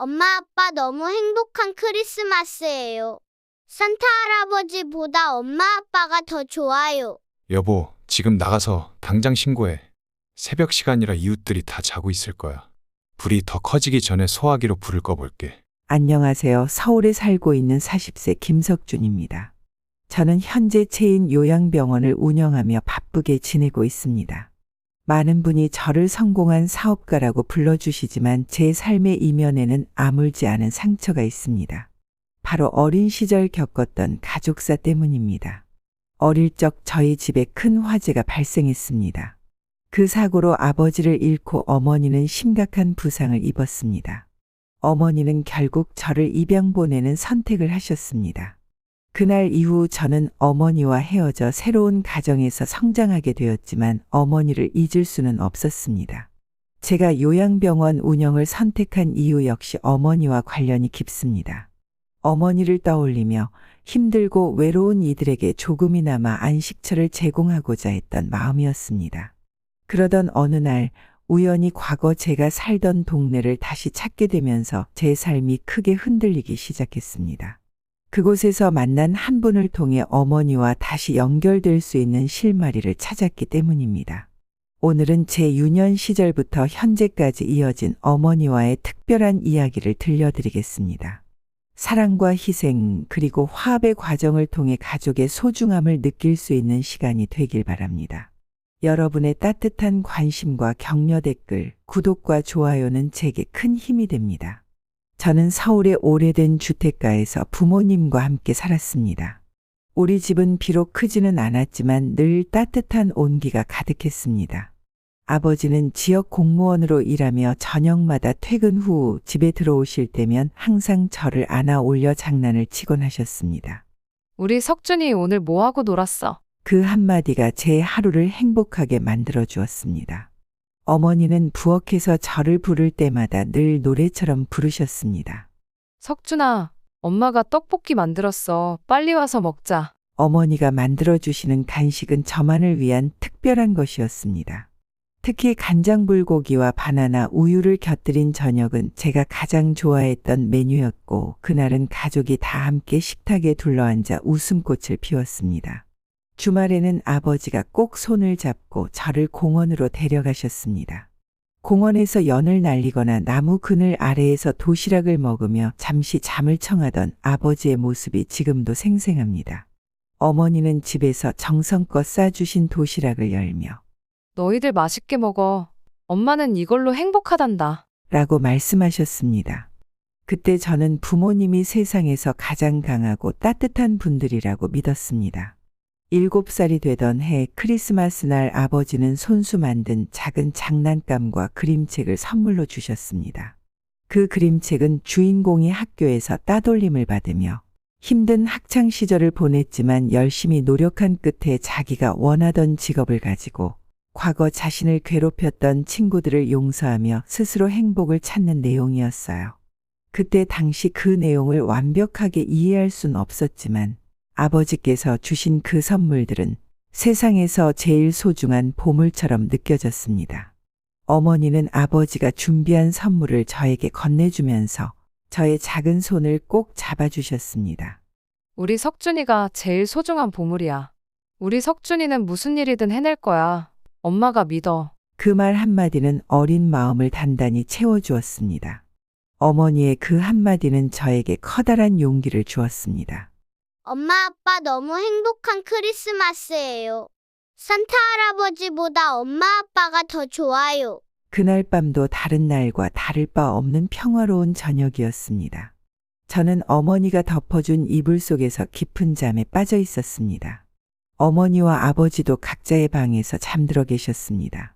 엄마, 아빠 너무 행복한 크리스마스예요. 산타 할아버지보다 엄마, 아빠가 더 좋아요. 여보, 지금 나가서 당장 신고해. 새벽 시간이라 이웃들이 다 자고 있을 거야. 불이 더 커지기 전에 소화기로 불을 꺼볼게. 안녕하세요. 서울에 살고 있는 40세 김석준입니다. 저는 현재 체인 요양병원을 운영하며 바쁘게 지내고 있습니다. 많은 분이 저를 성공한 사업가라고 불러주시지만 제 삶의 이면에는 아물지 않은 상처가 있습니다. 바로 어린 시절 겪었던 가족사 때문입니다. 어릴 적 저희 집에 큰 화재가 발생했습니다. 그 사고로 아버지를 잃고 어머니는 심각한 부상을 입었습니다. 어머니는 결국 저를 입양 보내는 선택을 하셨습니다. 그날 이후 저는 어머니와 헤어져 새로운 가정에서 성장하게 되었지만 어머니를 잊을 수는 없었습니다. 제가 요양병원 운영을 선택한 이유 역시 어머니와 관련이 깊습니다. 어머니를 떠올리며 힘들고 외로운 이들에게 조금이나마 안식처를 제공하고자 했던 마음이었습니다. 그러던 어느 날 우연히 과거 제가 살던 동네를 다시 찾게 되면서 제 삶이 크게 흔들리기 시작했습니다. 그곳에서 만난 한 분을 통해 어머니와 다시 연결될 수 있는 실마리를 찾았기 때문입니다. 오늘은 제 유년 시절부터 현재까지 이어진 어머니와의 특별한 이야기를 들려드리겠습니다. 사랑과 희생 그리고 화합의 과정을 통해 가족의 소중함을 느낄 수 있는 시간이 되길 바랍니다. 여러분의 따뜻한 관심과 격려 댓글, 구독과 좋아요는 제게 큰 힘이 됩니다. 저는 서울의 오래된 주택가에서 부모님과 함께 살았습니다. 우리 집은 비록 크지는 않았지만 늘 따뜻한 온기가 가득했습니다. 아버지는 지역 공무원으로 일하며 저녁마다 퇴근 후 집에 들어오실 때면 항상 저를 안아 올려 장난을 치곤 하셨습니다. 우리 석준이 오늘 뭐하고 놀았어? 그 한마디가 제 하루를 행복하게 만들어 주었습니다. 어머니는 부엌에서 저를 부를 때마다 늘 노래처럼 부르셨습니다. 석준아, 엄마가 떡볶이 만들었어. 빨리 와서 먹자. 어머니가 만들어주시는 간식은 저만을 위한 특별한 것이었습니다. 특히 간장불고기와 바나나, 우유를 곁들인 저녁은 제가 가장 좋아했던 메뉴였고 그날은 가족이 다 함께 식탁에 둘러앉아 웃음꽃을 피웠습니다. 주말에는 아버지가 꼭 손을 잡고 저를 공원으로 데려가셨습니다. 공원에서 연을 날리거나 나무 그늘 아래에서 도시락을 먹으며 잠시 잠을 청하던 아버지의 모습이 지금도 생생합니다. 어머니는 집에서 정성껏 싸주신 도시락을 열며 너희들 맛있게 먹어. 엄마는 이걸로 행복하단다. 라고 말씀하셨습니다. 그때 저는 부모님이 세상에서 가장 강하고 따뜻한 분들이라고 믿었습니다. 7살이 되던 해 크리스마스 날 아버지는 손수 만든 작은 장난감과 그림책을 선물로 주셨습니다. 그 그림책은 주인공이 학교에서 따돌림을 받으며 힘든 학창 시절을 보냈지만 열심히 노력한 끝에 자기가 원하던 직업을 가지고 과거 자신을 괴롭혔던 친구들을 용서하며 스스로 행복을 찾는 내용이었어요. 그때 당시 그 내용을 완벽하게 이해할 순 없었지만 아버지께서 주신 그 선물들은 세상에서 제일 소중한 보물처럼 느껴졌습니다. 어머니는 아버지가 준비한 선물을 저에게 건네주면서 저의 작은 손을 꼭 잡아주셨습니다. 우리 석준이가 제일 소중한 보물이야. 우리 석준이는 무슨 일이든 해낼 거야. 엄마가 믿어. 그 말 한마디는 어린 마음을 단단히 채워주었습니다. 어머니의 그 한마디는 저에게 커다란 용기를 주었습니다. 엄마, 아빠 너무 행복한 크리스마스예요. 산타 할아버지보다 엄마, 아빠가 더 좋아요. 그날 밤도 다른 날과 다를 바 없는 평화로운 저녁이었습니다. 저는 어머니가 덮어준 이불 속에서 깊은 잠에 빠져 있었습니다. 어머니와 아버지도 각자의 방에서 잠들어 계셨습니다.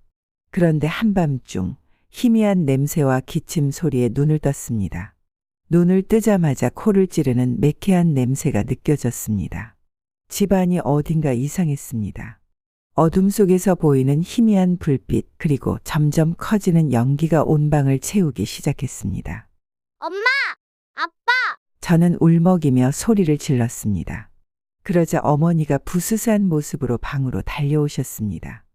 그런데 한밤중 희미한 냄새와 기침 소리에 눈을 떴습니다. 눈을 뜨자마자 코를 찌르는 매캐한 냄새가 느껴졌습니다. 집안이 어딘가 이상했습니다. 어둠 속에서 보이는 희미한 불빛 그리고 점점 커지는 연기가 온 방을 채우기 시작했습니다. 엄마! 아빠! 저는 울먹이며 소리를 질렀습니다. 그러자 어머니가 부스스한 모습으로 방으로 달려오셨습니다.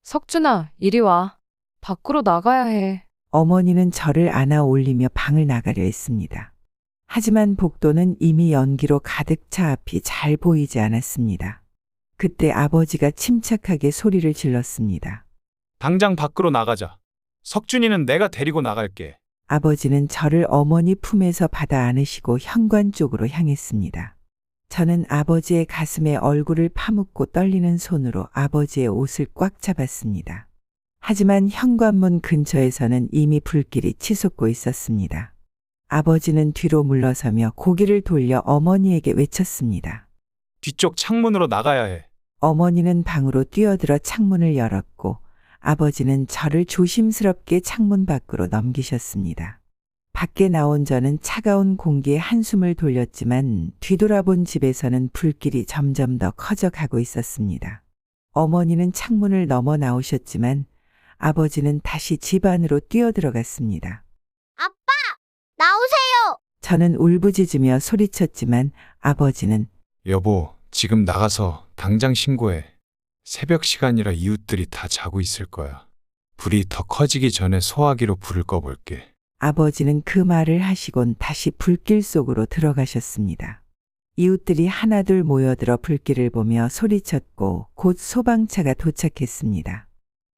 석준아, 이리 와. 밖으로 나가야 해. 어머니는 저를 안아 올리며 방을 나가려 했습니다. 하지만 복도는 이미 연기로 가득 차 앞이 잘 보이지 않았습니다. 그때 아버지가 침착하게 소리를 질렀습니다. 당장 밖으로 나가자. 석준이는 내가 데리고 나갈게. 아버지는 저를 어머니 품에서 받아 안으시고 현관 쪽으로 향했습니다. 저는 아버지의 가슴에 얼굴을 파묻고 떨리는 손으로 아버지의 옷을 꽉 잡았습니다. 하지만 현관문 근처에서는 이미 불길이 치솟고 있었습니다. 아버지는 뒤로 물러서며 고개를 돌려 어머니에게 외쳤습니다. 뒤쪽 창문으로 나가야 해. 어머니는 방으로 뛰어들어 창문을 열었고 아버지는 저를 조심스럽게 창문 밖으로 넘기셨습니다. 밖에 나온 저는 차가운 공기에 한숨을 돌렸지만 뒤돌아본 집에서는 불길이 점점 더 커져가고 있었습니다. 어머니는 창문을 넘어 나오셨지만 아버지는 다시 집 안으로 뛰어들어갔습니다. 아빠! 나오세요! 저는 울부짖으며 소리쳤지만 아버지는 여보, 지금 나가서 당장 신고해. 새벽 시간이라 이웃들이 다 자고 있을 거야. 불이 더 커지기 전에 소화기로 불을 꺼볼게. 아버지는 그 말을 하시곤 다시 불길 속으로 들어가셨습니다. 이웃들이 하나둘 모여들어 불길을 보며 소리쳤고 곧 소방차가 도착했습니다.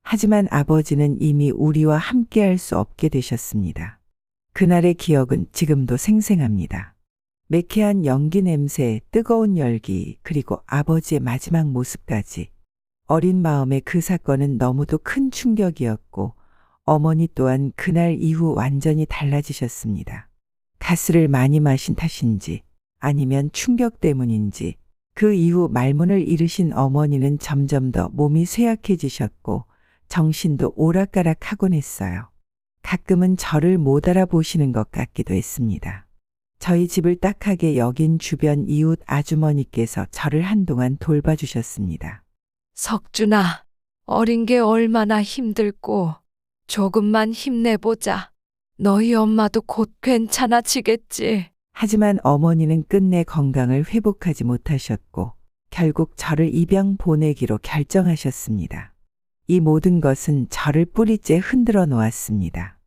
하지만 아버지는 이미 우리와 함께할 수 없게 되셨습니다. 그날의 기억은 지금도 생생합니다. 매캐한 연기 냄새, 뜨거운 열기, 그리고 아버지의 마지막 모습까지. 어린 마음에 그 사건은 너무도 큰 충격이었고 어머니 또한 그날 이후 완전히 달라지셨습니다. 가스를 많이 마신 탓인지 아니면 충격 때문인지 그 이후 말문을 잃으신 어머니는 점점 더 몸이 쇠약해지셨고 정신도 오락가락하곤 했어요. 가끔은 저를 못 알아보시는 것 같기도 했습니다. 저희 집을 딱하게 여긴 주변 이웃 아주머니께서 저를 한동안 돌봐주셨습니다. 석준아, 어린 게 얼마나 힘들고 조금만 힘내보자. 너희 엄마도 곧 괜찮아지겠지. 하지만 어머니는 끝내 건강을 회복하지 못하셨고 결국 저를 입양 보내기로 결정하셨습니다. 이 모든 것은 저를 뿌리째 흔들어 놓았습니다.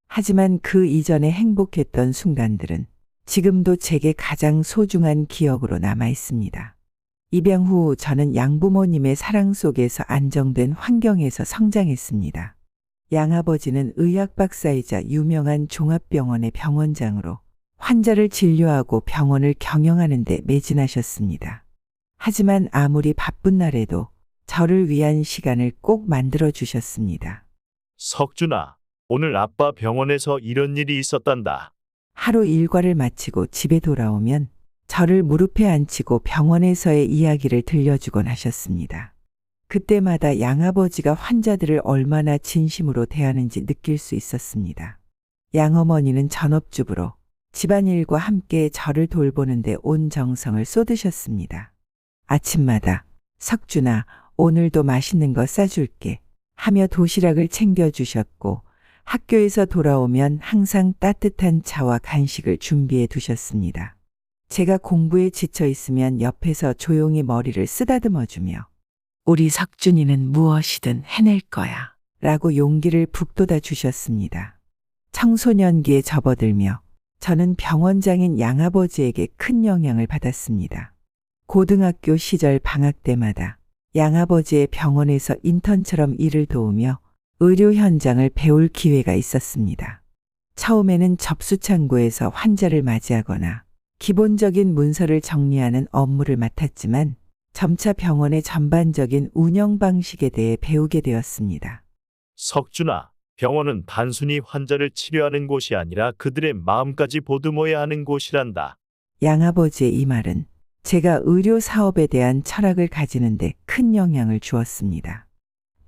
하지만 그 이전에 행복했던 순간들은 지금도 제게 가장 소중한 기억으로 남아 있습니다. 입양 후 저는 양부모님의 사랑 속에서 안정된 환경에서 성장했습니다. 양아버지는 의학 박사이자 유명한 종합병원의 병원장으로 환자를 진료하고 병원을 경영하는 데 매진하셨습니다. 하지만 아무리 바쁜 날에도 저를 위한 시간을 꼭 만들어 주셨습니다. 석준아, 오늘 아빠 병원에서 이런 일이 있었단다. 하루 일과를 마치고 집에 돌아오면 저를 무릎에 앉히고 병원에서의 이야기를 들려주곤 하셨습니다. 그때마다 양아버지가 환자들을 얼마나 진심으로 대하는지 느낄 수 있었습니다. 양어머니는 전업주부로 집안일과 함께 저를 돌보는데 온 정성을 쏟으셨습니다. 아침마다 석준아, 오늘도 맛있는 거 싸줄게 하며 도시락을 챙겨주셨고 학교에서 돌아오면 항상 따뜻한 차와 간식을 준비해 두셨습니다. 제가 공부에 지쳐 있으면 옆에서 조용히 머리를 쓰다듬어주며 우리 석준이는 무엇이든 해낼 거야 라고 용기를 북돋아 주셨습니다. 청소년기에 접어들며 저는 병원장인 양아버지에게 큰 영향을 받았습니다. 고등학교 시절 방학 때마다 양아버지의 병원에서 인턴처럼 일을 도우며 의료 현장을 배울 기회가 있었습니다. 처음에는 접수창고에서 환자를 맞이하거나 기본적인 문서를 정리하는 업무를 맡았지만 점차 병원의 전반적인 운영 방식에 대해 배우게 되었습니다. 석준아, 병원은 단순히 환자를 치료하는 곳이 아니라 그들의 마음까지 보듬어야 하는 곳이란다. 양아버지의 이 말은 제가 의료 사업에 대한 철학을 가지는 데 큰 영향을 주었습니다.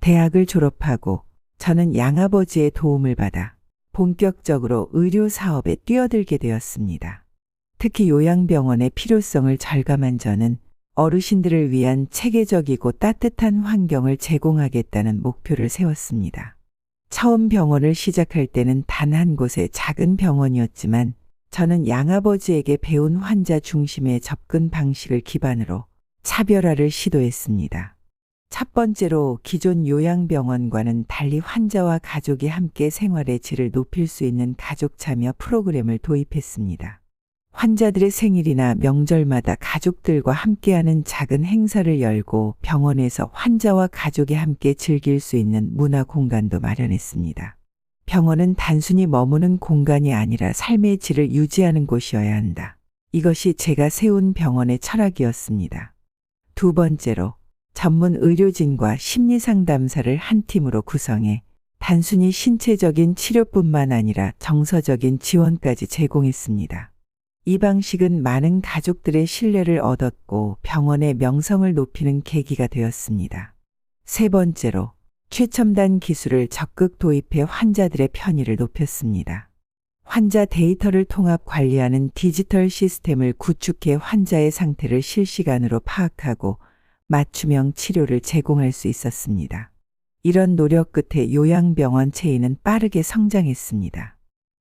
대학을 졸업하고 저는 양아버지의 도움을 받아 본격적으로 의료 사업에 뛰어들게 되었습니다. 특히 요양병원의 필요성을 절감한 저는 어르신들을 위한 체계적이고 따뜻한 환경을 제공하겠다는 목표를 세웠습니다. 처음 병원을 시작할 때는 단 한 곳의 작은 병원이었지만 저는 양아버지에게 배운 환자 중심의 접근 방식을 기반으로 차별화를 시도했습니다. 첫 번째로 기존 요양병원과는 달리 환자와 가족이 함께 생활의 질을 높일 수 있는 가족 참여 프로그램을 도입했습니다. 환자들의 생일이나 명절마다 가족들과 함께하는 작은 행사를 열고 병원에서 환자와 가족이 함께 즐길 수 있는 문화 공간도 마련했습니다. 병원은 단순히 머무는 공간이 아니라 삶의 질을 유지하는 곳이어야 한다. 이것이 제가 세운 병원의 철학이었습니다. 두 번째로 전문 의료진과 심리상담사를 한 팀으로 구성해 단순히 신체적인 치료뿐만 아니라 정서적인 지원까지 제공했습니다. 이 방식은 많은 가족들의 신뢰를 얻었고 병원의 명성을 높이는 계기가 되었습니다. 세 번째로 최첨단 기술을 적극 도입해 환자들의 편의를 높였습니다. 환자 데이터를 통합 관리하는 디지털 시스템을 구축해 환자의 상태를 실시간으로 파악하고 맞춤형 치료를 제공할 수 있었습니다. 이런 노력 끝에 요양병원 체인은 빠르게 성장했습니다.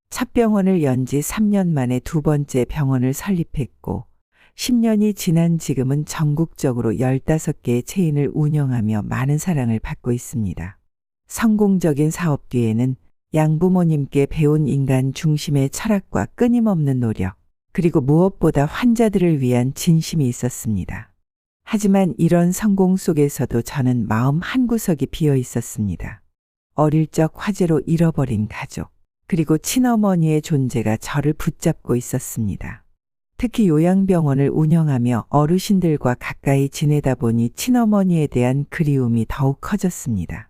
첫 병원을 연 지 3년 만에 두 번째 병원을 설립했고 10년이 지난 지금은 전국적으로 15개의 체인을 운영하며 많은 사랑을 받고 있습니다. 성공적인 사업 뒤에는 양부모님께 배운 인간 중심의 철학과 끊임없는 노력, 그리고 무엇보다 환자들을 위한 진심이 있었습니다. 하지만 이런 성공 속에서도 저는 마음 한구석이 비어 있었습니다. 어릴 적 화재로 잃어버린 가족, 그리고 친어머니의 존재가 저를 붙잡고 있었습니다. 특히 요양병원을 운영하며 어르신들과 가까이 지내다 보니 친어머니에 대한 그리움이 더욱 커졌습니다.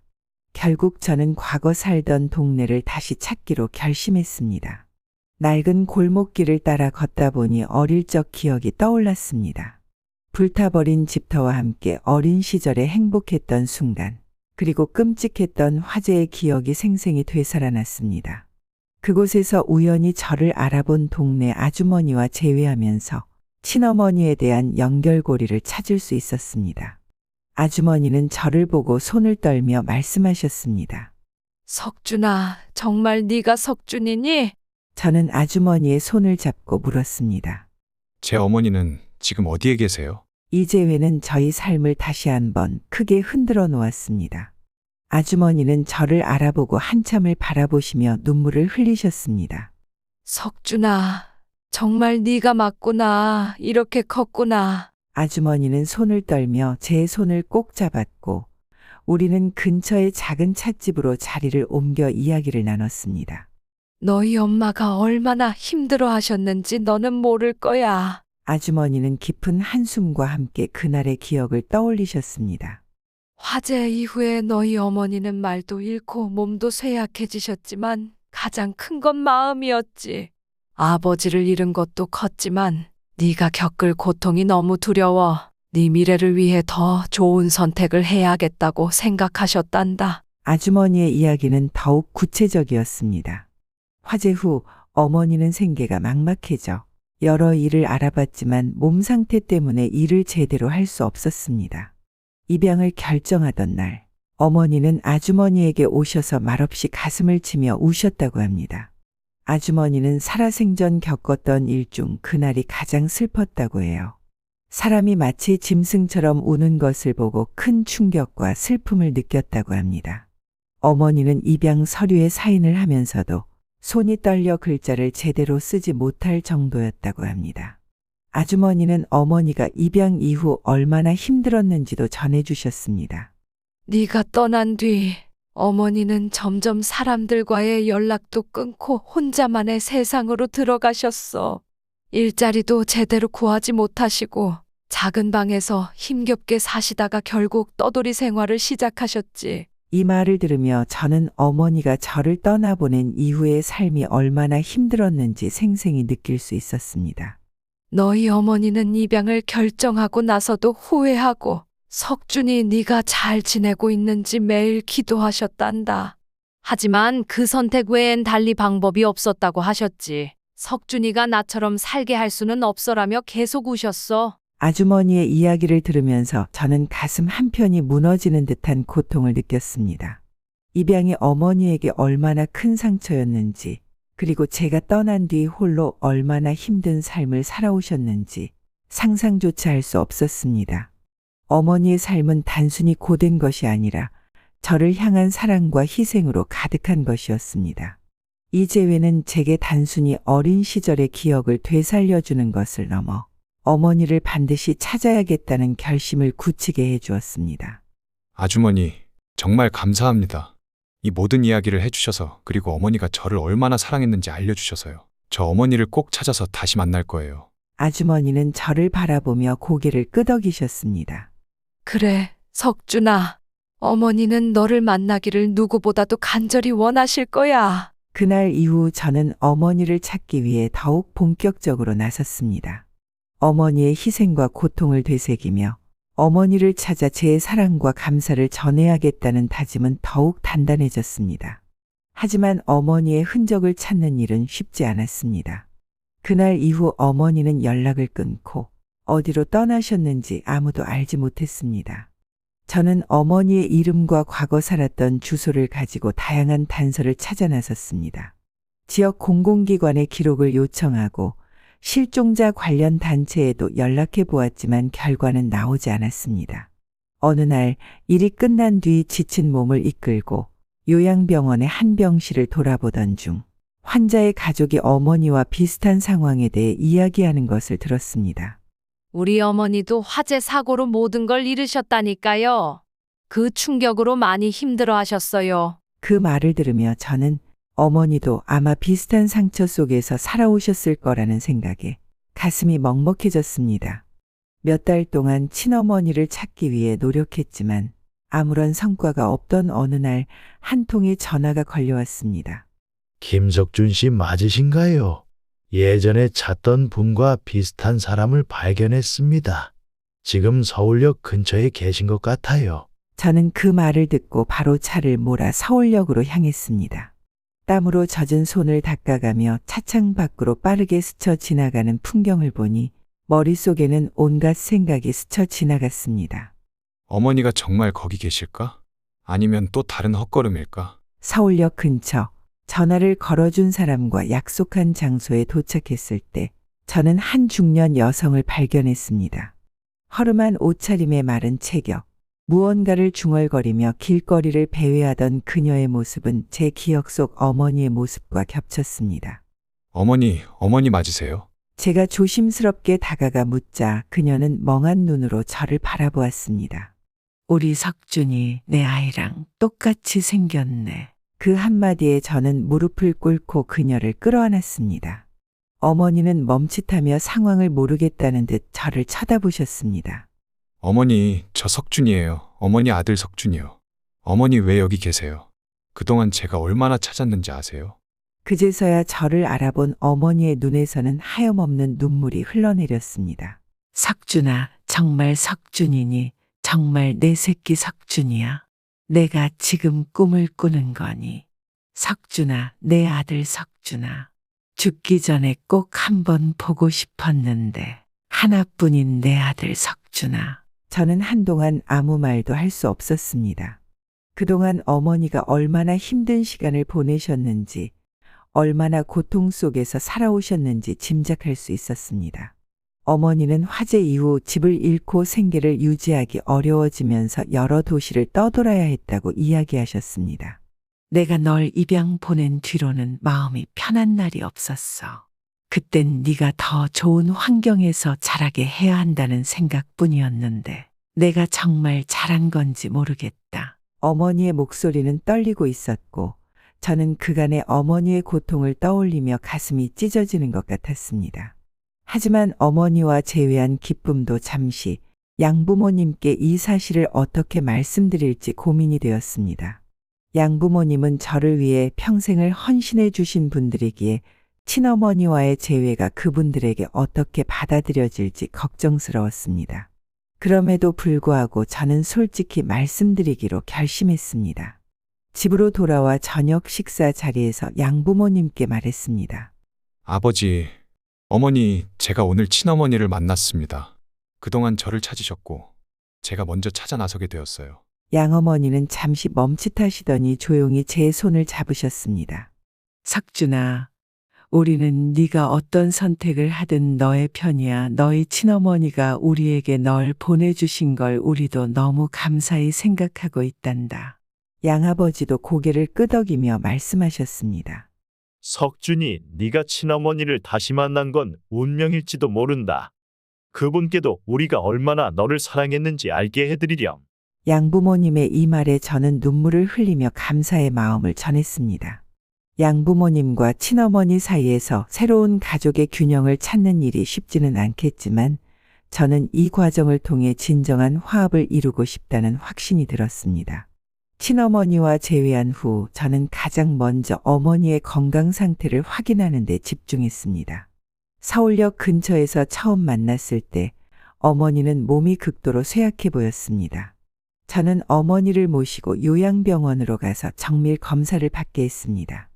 결국 저는 과거 살던 동네를 다시 찾기로 결심했습니다. 낡은 골목길을 따라 걷다 보니 어릴 적 기억이 떠올랐습니다. 불타버린 집터와 함께 어린 시절에 행복했던 순간, 그리고 끔찍했던 화재의 기억이 생생히 되살아났습니다. 그곳에서 우연히 저를 알아본 동네 아주머니와 재회하면서 친어머니에 대한 연결고리를 찾을 수 있었습니다. 아주머니는 저를 보고 손을 떨며 말씀하셨습니다. 석준아, 정말 네가 석준이니? 저는 아주머니의 손을 잡고 물었습니다. 제 어머니는 지금 어디에 계세요? 이 재회는 저희 삶을 다시 한번 크게 흔들어 놓았습니다. 아주머니는 저를 알아보고 한참을 바라보시며 눈물을 흘리셨습니다. 석준아, 정말 네가 맞구나. 이렇게 컸구나. 아주머니는 손을 떨며 제 손을 꼭 잡았고 우리는 근처의 작은 찻집으로 자리를 옮겨 이야기를 나눴습니다. 너희 엄마가 얼마나 힘들어 하셨는지 너는 모를 거야. 아주머니는 깊은 한숨과 함께 그날의 기억을 떠올리셨습니다. 화재 이후에 너희 어머니는 말도 잃고 몸도 쇠약해지셨지만 가장 큰 건 마음이었지. 아버지를 잃은 것도 컸지만 네가 겪을 고통이 너무 두려워 네 미래를 위해 더 좋은 선택을 해야겠다고 생각하셨단다. 아주머니의 이야기는 더욱 구체적이었습니다. 화재 후 어머니는 생계가 막막해져 여러 일을 알아봤지만 몸 상태 때문에 일을 제대로 할 수 없었습니다. 입양을 결정하던 날, 어머니는 아주머니에게 오셔서 말없이 가슴을 치며 우셨다고 합니다. 아주머니는 살아생전 겪었던 일 중 그날이 가장 슬펐다고 해요. 사람이 마치 짐승처럼 우는 것을 보고 큰 충격과 슬픔을 느꼈다고 합니다. 어머니는 입양 서류에 사인을 하면서도 손이 떨려 글자를 제대로 쓰지 못할 정도였다고 합니다. 아주머니는 어머니가 입양 이후 얼마나 힘들었는지도 전해주셨습니다. 네가 떠난 뒤 어머니는 점점 사람들과의 연락도 끊고 혼자만의 세상으로 들어가셨어. 일자리도 제대로 구하지 못하시고 작은 방에서 힘겹게 사시다가 결국 떠돌이 생활을 시작하셨지. 이 말을 들으며 저는 어머니가 저를 떠나보낸 이후의 삶이 얼마나 힘들었는지 생생히 느낄 수 있었습니다. 너희 어머니는 입양을 결정하고 나서도 후회하고 석준이 네가 잘 지내고 있는지 매일 기도하셨단다. 하지만 그 선택 외엔 달리 방법이 없었다고 하셨지. 석준이가 나처럼 살게 할 수는 없어라며 계속 우셨어. 아주머니의 이야기를 들으면서 저는 가슴 한편이 무너지는 듯한 고통을 느꼈습니다. 입양이 어머니에게 얼마나 큰 상처였는지, 그리고 제가 떠난 뒤 홀로 얼마나 힘든 삶을 살아오셨는지 상상조차 할 수 없었습니다. 어머니의 삶은 단순히 고된 것이 아니라 저를 향한 사랑과 희생으로 가득한 것이었습니다. 이 재회는 제게 단순히 어린 시절의 기억을 되살려주는 것을 넘어 어머니를 반드시 찾아야겠다는 결심을 굳히게 해주었습니다. 아주머니, 정말 감사합니다. 이 모든 이야기를 해주셔서, 그리고 어머니가 저를 얼마나 사랑했는지 알려주셔서요. 저 어머니를 꼭 찾아서 다시 만날 거예요. 아주머니는 저를 바라보며 고개를 끄덕이셨습니다. 그래, 석준아. 어머니는 너를 만나기를 누구보다도 간절히 원하실 거야. 그날 이후 저는 어머니를 찾기 위해 더욱 본격적으로 나섰습니다. 어머니의 희생과 고통을 되새기며 어머니를 찾아 제 사랑과 감사를 전해야겠다는 다짐은 더욱 단단해졌습니다. 하지만 어머니의 흔적을 찾는 일은 쉽지 않았습니다. 그날 이후 어머니는 연락을 끊고 어디로 떠나셨는지 아무도 알지 못했습니다. 저는 어머니의 이름과 과거 살았던 주소를 가지고 다양한 단서를 찾아 나섰습니다. 지역 공공기관의 기록을 요청하고 실종자 관련 단체에도 연락해 보았지만 결과는 나오지 않았습니다. 어느 날 일이 끝난 뒤 지친 몸을 이끌고 요양병원의 한 병실을 돌아보던 중 환자의 가족이 어머니와 비슷한 상황에 대해 이야기하는 것을 들었습니다. 우리 어머니도 화재 사고로 모든 걸 잃으셨다니까요. 그 충격으로 많이 힘들어 하셨어요. 그 말을 들으며 저는 어머니도 아마 비슷한 상처 속에서 살아오셨을 거라는 생각에 가슴이 먹먹해졌습니다. 몇 달 동안 친어머니를 찾기 위해 노력했지만 아무런 성과가 없던 어느 날 한 통의 전화가 걸려왔습니다. 김석준 씨 맞으신가요? 예전에 찾던 분과 비슷한 사람을 발견했습니다. 지금 서울역 근처에 계신 것 같아요. 저는 그 말을 듣고 바로 차를 몰아 서울역으로 향했습니다. 땀으로 젖은 손을 닦아가며 차창 밖으로 빠르게 스쳐 지나가는 풍경을 보니 머릿속에는 온갖 생각이 스쳐 지나갔습니다. 어머니가 정말 거기 계실까? 아니면 또 다른 헛걸음일까? 서울역 근처 전화를 걸어준 사람과 약속한 장소에 도착했을 때 저는 한 중년 여성을 발견했습니다. 허름한 옷차림에 마른 체격, 무언가를 중얼거리며 길거리를 배회하던 그녀의 모습은 제 기억 속 어머니의 모습과 겹쳤습니다. 어머니 맞으세요? 제가 조심스럽게 다가가 묻자 그녀는 멍한 눈으로 저를 바라보았습니다. 우리 석준이 내 아이랑 똑같이 생겼네. 그 한마디에 저는 무릎을 꿇고 그녀를 끌어안았습니다. 어머니는 멈칫하며 상황을 모르겠다는 듯 저를 쳐다보셨습니다. 어머니, 저 석준이에요. 어머니 아들 석준이요. 어머니 왜 여기 계세요? 그동안 제가 얼마나 찾았는지 아세요? 그제서야 저를 알아본 어머니의 눈에서는 하염없는 눈물이 흘러내렸습니다. 석준아, 정말 석준이니? 정말 내 새끼 석준이야? 내가 지금 꿈을 꾸는 거니? 석준아, 내 아들 석준아. 죽기 전에 꼭 한번 보고 싶었는데 하나뿐인 내 아들 석준아. 저는 한동안 아무 말도 할 수 없었습니다. 그동안 어머니가 얼마나 힘든 시간을 보내셨는지, 얼마나 고통 속에서 살아오셨는지 짐작할 수 있었습니다. 어머니는 화재 이후 집을 잃고 생계를 유지하기 어려워지면서 여러 도시를 떠돌아야 했다고 이야기하셨습니다. 내가 널 입양 보낸 뒤로는 마음이 편한 날이 없었어. 그땐 네가 더 좋은 환경에서 자라게 해야 한다는 생각뿐이었는데 내가 정말 잘한 건지 모르겠다. 어머니의 목소리는 떨리고 있었고 저는 그간의 어머니의 고통을 떠올리며 가슴이 찢어지는 것 같았습니다. 하지만 어머니와 재회한 기쁨도 잠시 양부모님께 이 사실을 어떻게 말씀드릴지 고민이 되었습니다. 양부모님은 저를 위해 평생을 헌신해 주신 분들이기에 친어머니와의 재회가 그분들에게 어떻게 받아들여질지 걱정스러웠습니다. 그럼에도 불구하고 저는 솔직히 말씀드리기로 결심했습니다. 집으로 돌아와 저녁 식사 자리에서 양부모님께 말했습니다. 아버지, 어머니, 제가 오늘 친어머니를 만났습니다. 그동안 저를 찾으셨고 제가 먼저 찾아 나서게 되었어요. 양어머니는 잠시 멈칫하시더니 조용히 제 손을 잡으셨습니다. 석준아, 우리는 네가 어떤 선택을 하든 너의 편이야. 너희 친어머니가 우리에게 널 보내주신 걸 우리도 너무 감사히 생각하고 있단다. 양아버지도 고개를 끄덕이며 말씀하셨습니다. 석준이 네가 친어머니를 다시 만난 건 운명일지도 모른다. 그분께도 우리가 얼마나 너를 사랑했는지 알게 해드리렴. 양부모님의 이 말에 저는 눈물을 흘리며 감사의 마음을 전했습니다. 양부모님과 친어머니 사이에서 새로운 가족의 균형을 찾는 일이 쉽지는 않겠지만 저는 이 과정을 통해 진정한 화합을 이루고 싶다는 확신이 들었습니다. 친어머니와 재회한 후 저는 가장 먼저 어머니의 건강 상태를 확인하는 데 집중했습니다. 서울역 근처에서 처음 만났을 때 어머니는 몸이 극도로 쇠약해 보였습니다. 저는 어머니를 모시고 요양병원으로 가서 정밀 검사를 받게 했습니다.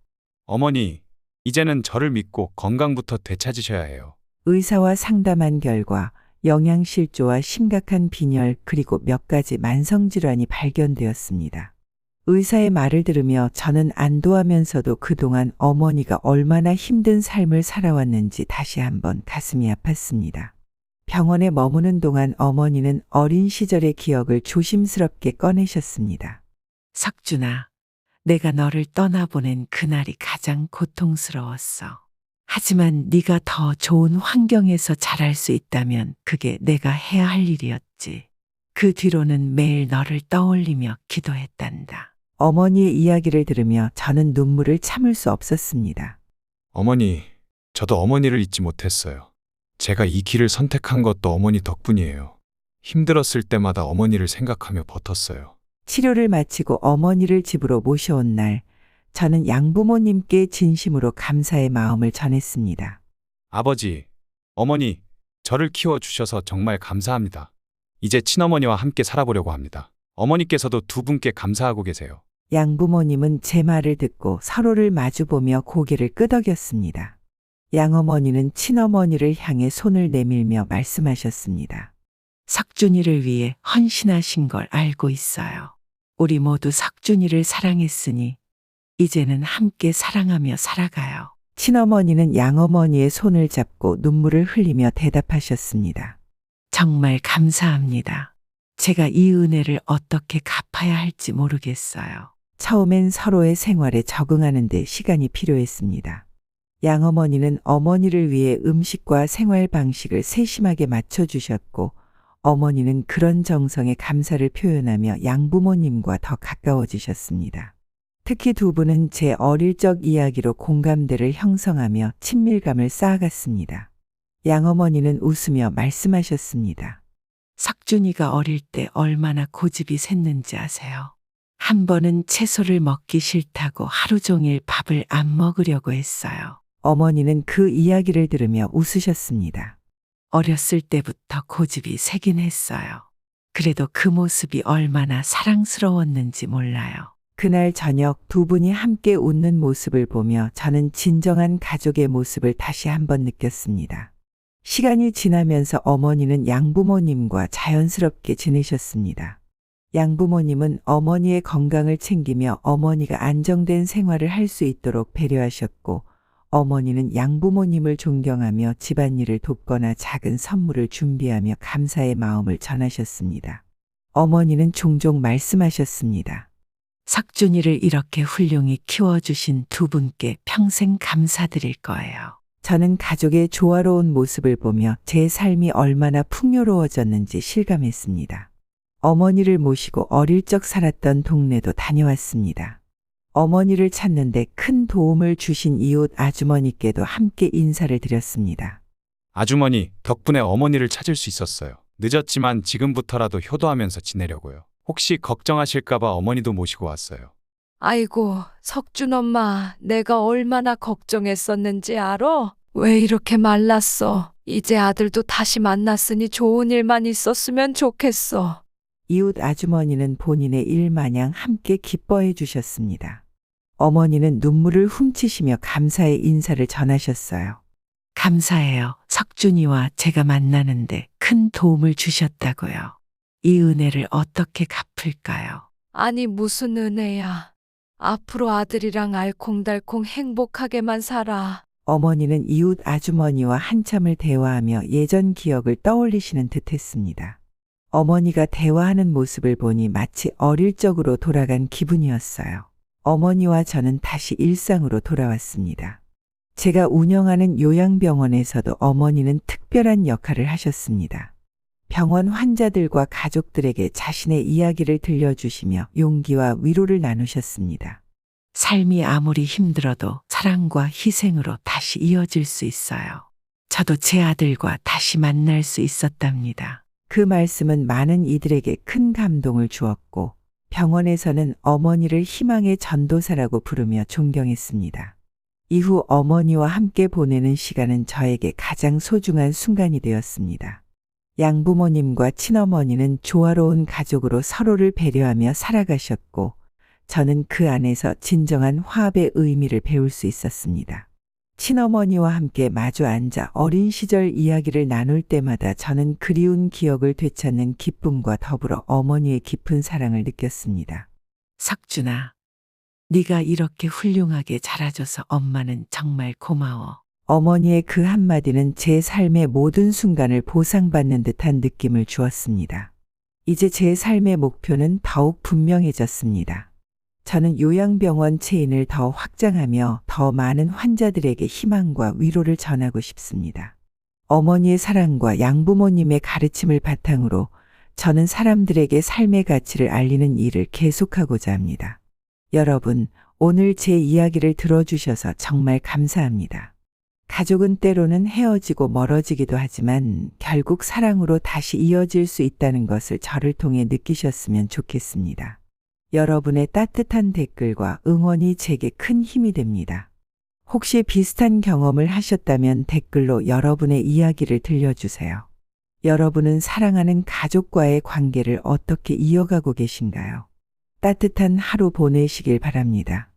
어머니, 이제는 저를 믿고 건강부터 되찾으셔야 해요. 의사와 상담한 결과 영양실조와 심각한 빈혈 그리고 몇 가지 만성질환이 발견되었습니다. 의사의 말을 들으며 저는 안도하면서도 그동안 어머니가 얼마나 힘든 삶을 살아왔는지 다시 한번 가슴이 아팠습니다. 병원에 머무는 동안 어머니는 어린 시절의 기억을 조심스럽게 꺼내셨습니다. 석준아, 내가 너를 떠나보낸 그날이 가장 고통스러웠어. 하지만 네가 더 좋은 환경에서 자랄 수 있다면 그게 내가 해야 할 일이었지. 그 뒤로는 매일 너를 떠올리며 기도했단다. 어머니의 이야기를 들으며 저는 눈물을 참을 수 없었습니다. 어머니, 저도 어머니를 잊지 못했어요. 제가 이 길을 선택한 것도 어머니 덕분이에요. 힘들었을 때마다 어머니를 생각하며 버텼어요. 치료를 마치고 어머니를 집으로 모셔온 날, 저는 양부모님께 진심으로 감사의 마음을 전했습니다. 아버지, 어머니, 저를 키워주셔서 정말 감사합니다. 이제 친어머니와 함께 살아보려고 합니다. 어머니께서도 두 분께 감사하고 계세요. 양부모님은 제 말을 듣고 서로를 마주보며 고개를 끄덕였습니다. 양어머니는 친어머니를 향해 손을 내밀며 말씀하셨습니다. 석준이를 위해 헌신하신 걸 알고 있어요. 우리 모두 석준이를 사랑했으니 이제는 함께 사랑하며 살아가요. 친어머니는 양어머니의 손을 잡고 눈물을 흘리며 대답하셨습니다. 정말 감사합니다. 제가 이 은혜를 어떻게 갚아야 할지 모르겠어요. 처음엔 서로의 생활에 적응하는 데 시간이 필요했습니다. 양어머니는 어머니를 위해 음식과 생활 방식을 세심하게 맞춰주셨고 어머니는 그런 정성에 감사를 표현하며 양부모님과 더 가까워지셨습니다. 특히 두 분은 제 어릴 적 이야기로 공감대를 형성하며 친밀감을 쌓아갔습니다. 양어머니는 웃으며 말씀하셨습니다. 석준이가 어릴 때 얼마나 고집이 샜는지 아세요? 한 번은 채소를 먹기 싫다고 하루 종일 밥을 안 먹으려고 했어요. 어머니는 그 이야기를 들으며 웃으셨습니다. 어렸을 때부터 고집이 세긴 했어요. 그래도 그 모습이 얼마나 사랑스러웠는지 몰라요. 그날 저녁 두 분이 함께 웃는 모습을 보며 저는 진정한 가족의 모습을 다시 한번 느꼈습니다. 시간이 지나면서 어머니는 양부모님과 자연스럽게 지내셨습니다. 양부모님은 어머니의 건강을 챙기며 어머니가 안정된 생활을 할 수 있도록 배려하셨고 어머니는 양부모님을 존경하며 집안일을 돕거나 작은 선물을 준비하며 감사의 마음을 전하셨습니다. 어머니는 종종 말씀하셨습니다. 석준이를 이렇게 훌륭히 키워주신 두 분께 평생 감사드릴 거예요. 저는 가족의 조화로운 모습을 보며 제 삶이 얼마나 풍요로워졌는지 실감했습니다. 어머니를 모시고 어릴 적 살았던 동네도 다녀왔습니다. 어머니를 찾는데 큰 도움을 주신 이웃 아주머니께도 함께 인사를 드렸습니다. 아주머니, 덕분에 어머니를 찾을 수 있었어요. 늦었지만 지금부터라도 효도하면서 지내려고요. 혹시 걱정하실까봐 어머니도 모시고 왔어요. 아이고, 석준 엄마, 내가 얼마나 걱정했었는지 알아? 왜 이렇게 말랐어? 이제 아들도 다시 만났으니 좋은 일만 있었으면 좋겠어. 이웃 아주머니는 본인의 일 마냥 함께 기뻐해 주셨습니다. 어머니는 눈물을 훔치시며 감사의 인사를 전하셨어요. 감사해요. 석준이와 제가 만나는데 큰 도움을 주셨다고요. 이 은혜를 어떻게 갚을까요? 아니, 무슨 은혜야. 앞으로 아들이랑 알콩달콩 행복하게만 살아. 어머니는 이웃 아주머니와 한참을 대화하며 예전 기억을 떠올리시는 듯 했습니다. 어머니가 대화하는 모습을 보니 마치 어릴 적으로 돌아간 기분이었어요. 어머니와 저는 다시 일상으로 돌아왔습니다. 제가 운영하는 요양병원에서도 어머니는 특별한 역할을 하셨습니다. 병원 환자들과 가족들에게 자신의 이야기를 들려주시며 용기와 위로를 나누셨습니다. 삶이 아무리 힘들어도 사랑과 희생으로 다시 이어질 수 있어요. 저도 제 아들과 다시 만날 수 있었답니다. 그 말씀은 많은 이들에게 큰 감동을 주었고 병원에서는 어머니를 희망의 전도사라고 부르며 존경했습니다. 이후 어머니와 함께 보내는 시간은 저에게 가장 소중한 순간이 되었습니다. 양부모님과 친어머니는 조화로운 가족으로 서로를 배려하며 살아가셨고 저는 그 안에서 진정한 화합의 의미를 배울 수 있었습니다. 친어머니와 함께 마주 앉아 어린 시절 이야기를 나눌 때마다 저는 그리운 기억을 되찾는 기쁨과 더불어 어머니의 깊은 사랑을 느꼈습니다. 석준아, 네가 이렇게 훌륭하게 자라줘서 엄마는 정말 고마워. 어머니의 그 한마디는 제 삶의 모든 순간을 보상받는 듯한 느낌을 주었습니다. 이제 제 삶의 목표는 더욱 분명해졌습니다. 저는 요양병원 체인을 더 확장하며 더 많은 환자들에게 희망과 위로를 전하고 싶습니다. 어머니의 사랑과 양부모님의 가르침을 바탕으로 저는 사람들에게 삶의 가치를 알리는 일을 계속하고자 합니다. 여러분, 오늘 제 이야기를 들어주셔서 정말 감사합니다. 가족은 때로는 헤어지고 멀어지기도 하지만 결국 사랑으로 다시 이어질 수 있다는 것을 저를 통해 느끼셨으면 좋겠습니다. 여러분의 따뜻한 댓글과 응원이 제게 큰 힘이 됩니다. 혹시 비슷한 경험을 하셨다면 댓글로 여러분의 이야기를 들려주세요. 여러분은 사랑하는 가족과의 관계를 어떻게 이어가고 계신가요? 따뜻한 하루 보내시길 바랍니다.